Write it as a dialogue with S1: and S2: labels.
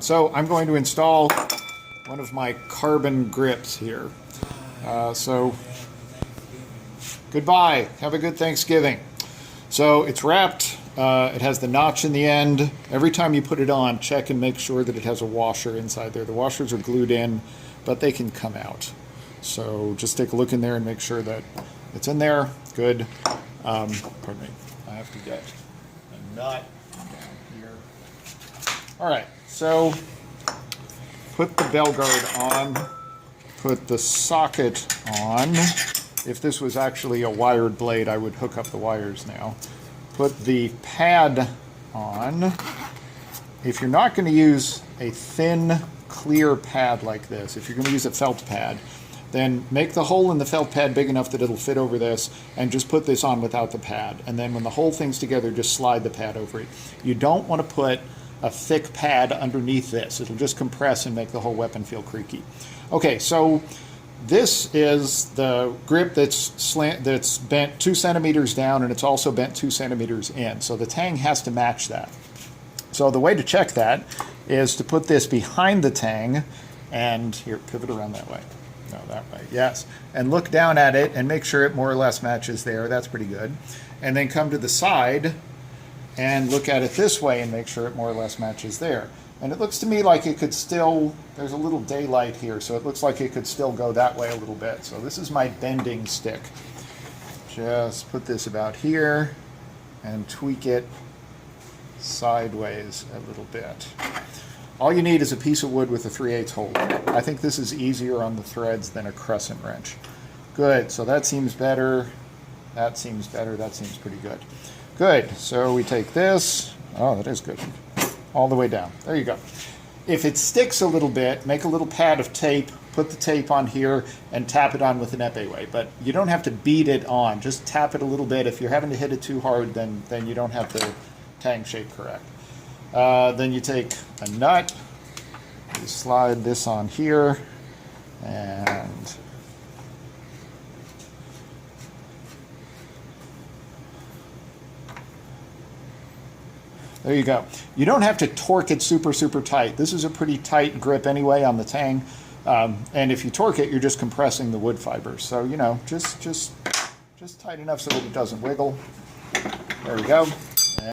S1: So I'm going to install one of my carbon grips here. So goodbye. Have a good Thanksgiving. So it's wrapped. It has the notch in the end. Every time you put it on, check and make sure that it has a washer inside there. The washers are glued in, but they can come out. So just take a look in there and make sure that it's in there. Good. Pardon me. I have to get a nut down here. All right. So put the bell guard on. Put the socket on. If this was actually a wired blade, I would hook up the wires now. Put the pad on. If you're not going to use a thin, clear pad like this, if you're going to use a felt pad, then make the hole in the felt pad big enough that it'll fit over this, and just put this on without the pad. And then when the whole thing's together, just slide the pad over it. You don't want to put a thick pad underneath this. It'll just compress and make the whole weapon feel creaky. Okay, so this is the grip that's bent 2 centimeters down, and it's also bent 2 centimeters in. So the tang has to match that. So the way to check that is to put this behind the tang, and here, pivot around that way. No, that way, yes. And look down at it and make sure it more or less matches there. That's pretty good. And then come to the side and look at it this way and make sure it more or less matches there. And it looks to me like it could still, there's a little daylight here, so it looks like it could still go that way a little bit. So this is my bending stick. Just put this about here and tweak it sideways a little bit. All you need is a piece of wood with a 3/8 hole. I think this is easier on the threads than a crescent wrench. Good, so that seems better. That seems better, that seems pretty good. Good, so we take this, oh, that is good, all the way down. There you go. If it sticks a little bit, make a little pad of tape, put the tape on here, and tap it on with an epee. But you don't have to beat it on, just tap it a little bit. If you're having to hit it too hard, then you don't have the tang shape correct. Then you take a nut, you slide this on here, and there you go. You don't have to torque it super tight. This is a pretty tight grip anyway on the tang, and if you torque it, you're just compressing the wood fibers. So, you know, just tight enough so that it doesn't wiggle. There we go.